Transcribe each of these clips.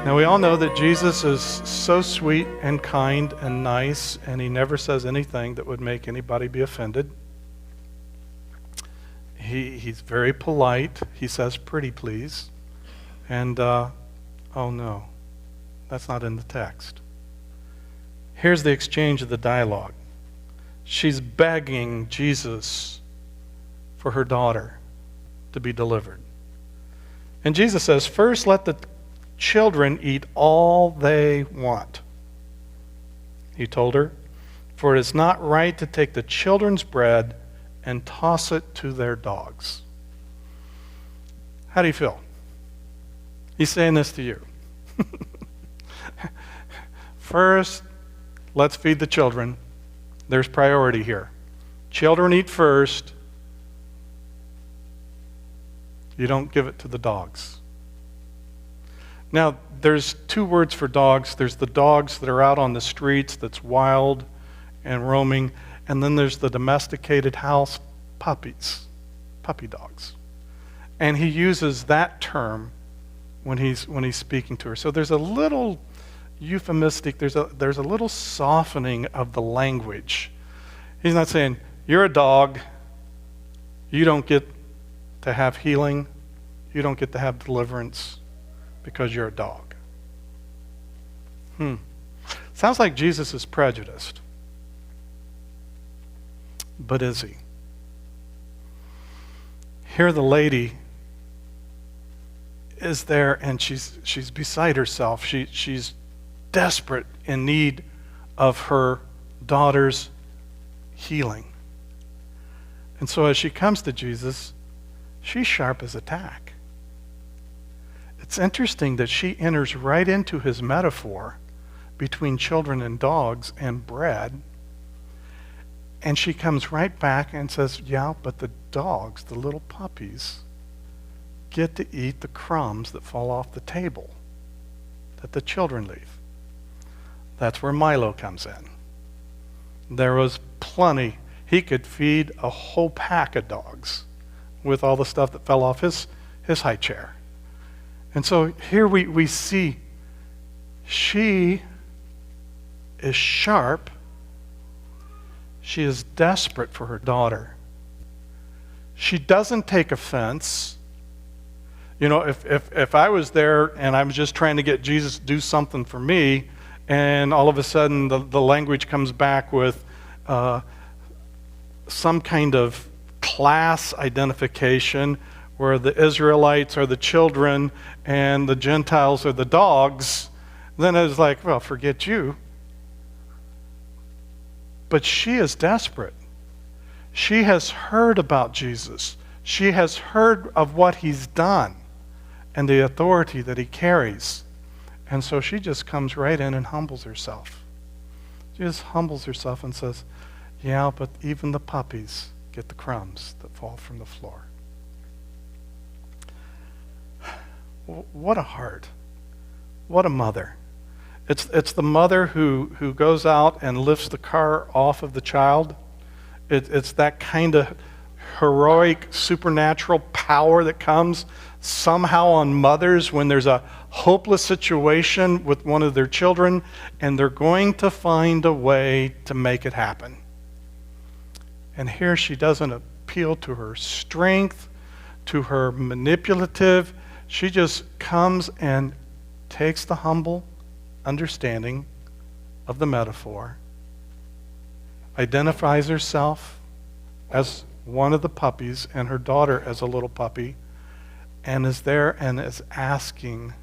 Now we all know that Jesus is so sweet and kind and nice, and he never says anything that would make anybody be offended. He's very polite. He says, "Pretty please." And, oh no, that's not in the text. Here's the exchange of the dialogue. She's begging Jesus for her daughter to be delivered. And Jesus says, "First let the children eat all they want." He told her, "For it is not right to take the children's bread and toss it to their dogs." How do you feel? He's saying this to you. First, let's feed the children. There's priority here. Children eat first. You don't give it to the dogs. Now, there's two words for dogs. There's the dogs that are out on the streets that's wild and roaming, and then there's the domesticated house puppies, puppy dogs. And he uses that term when he's speaking to her. So there's a little euphemistic, there's a little softening of the language. He's not saying, "You're a dog, you don't get to have healing, you don't get to have deliverance because you're a dog." Sounds like Jesus is prejudiced. But is he? Here the lady is there, and she's beside herself. She's desperate in need of her daughter's healing. And so as she comes to Jesus, she's sharp as a tack. It's interesting that she enters right into his metaphor between children and dogs and bread. And she comes right back and says, "Yeah, but the dogs, the little puppies, get to eat the crumbs that fall off the table that the children leave." That's where Milo comes in. There was plenty. He could feed a whole pack of dogs with all the stuff that fell off his high chair. And so here we see she is sharp. She is desperate for her daughter. She doesn't take offense. You know, if I was there and I was just trying to get Jesus to do something for me, and all of a sudden the language comes back with some kind of class identification where the Israelites are the children and the Gentiles are the dogs, then it's like, well, forget you. But she is desperate. She has heard about Jesus. She has heard of what he's done and the authority that he carries. And so she just comes right in and humbles herself. She just humbles herself and says, "Yeah, but even the puppies get the crumbs that fall from the floor." What a heart. What a mother. It's the mother who goes out and lifts the car off of the child. It's that kind of heroic, supernatural power that comes somehow on mothers when there's a hopeless situation with one of their children, and they're going to find a way to make it happen. And here she doesn't appeal to her strength, to her manipulative. She just comes and takes the humble understanding of the metaphor, identifies herself as one of the puppies and her daughter as a little puppy, and is there and is asking,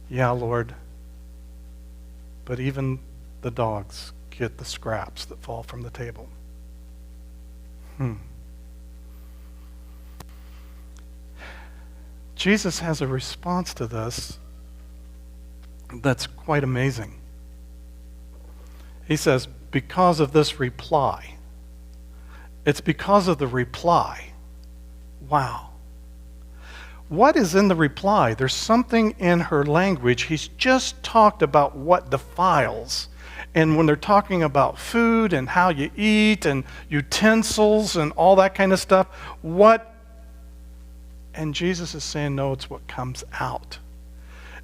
"Yeah, Lord, but even the dogs get the scraps that fall from the table." Jesus has a response to this that's quite amazing. He says, because of this reply. It's because of the reply. Wow. What is in the reply? There's something in her language. He's just talked about what defiles. And when they're talking about food and how you eat and utensils and all that kind of stuff, and Jesus is saying, no, it's what comes out.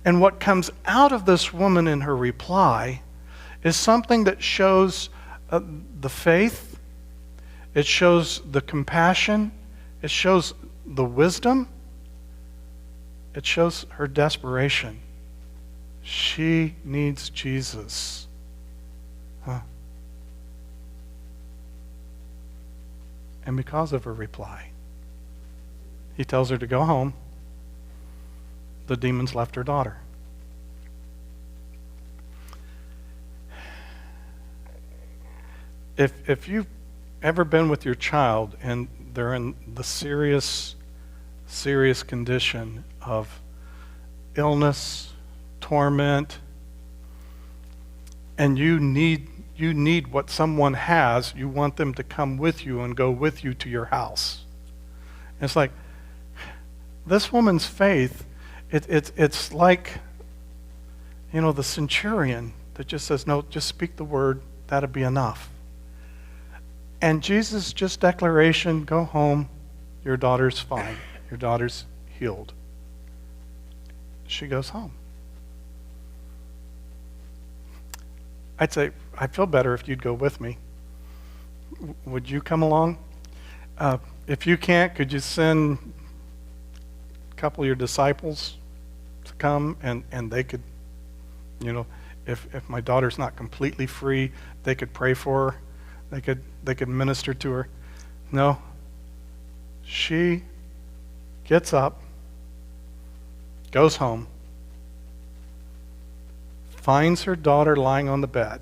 And what comes out of this woman in her reply is something that shows the faith, it shows the compassion, it shows the wisdom, it shows her desperation. She needs Jesus. And because of her reply, he tells her to go home. The demons left her daughter. If you've ever been with your child and they're in the serious condition of illness, torment, and you need what someone has, you want them to come with you and go with you to your house. And it's like, this woman's faith, it's like, the centurion that just says, no, just speak the word, that'll be enough. And Jesus' just declaration, go home, your daughter's fine, your daughter's healed. She goes home. I'd say, I feel better if you'd go with me. Would you come along? If you can't, could you send a couple of your disciples to come and they could, if my daughter's not completely free, they could pray for her. They could minister to her. No. She gets up, goes home, finds her daughter lying on the bed.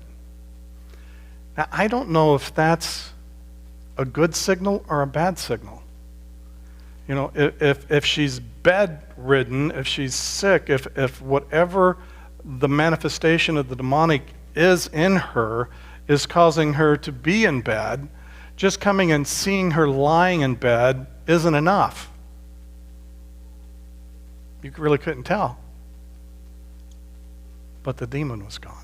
Now, I don't know if that's a good signal or a bad signal. If she's bedridden, if she's sick, if whatever the manifestation of the demonic is in her is causing her to be in bed, just coming and seeing her lying in bed isn't enough. You really couldn't tell. But the demon was gone.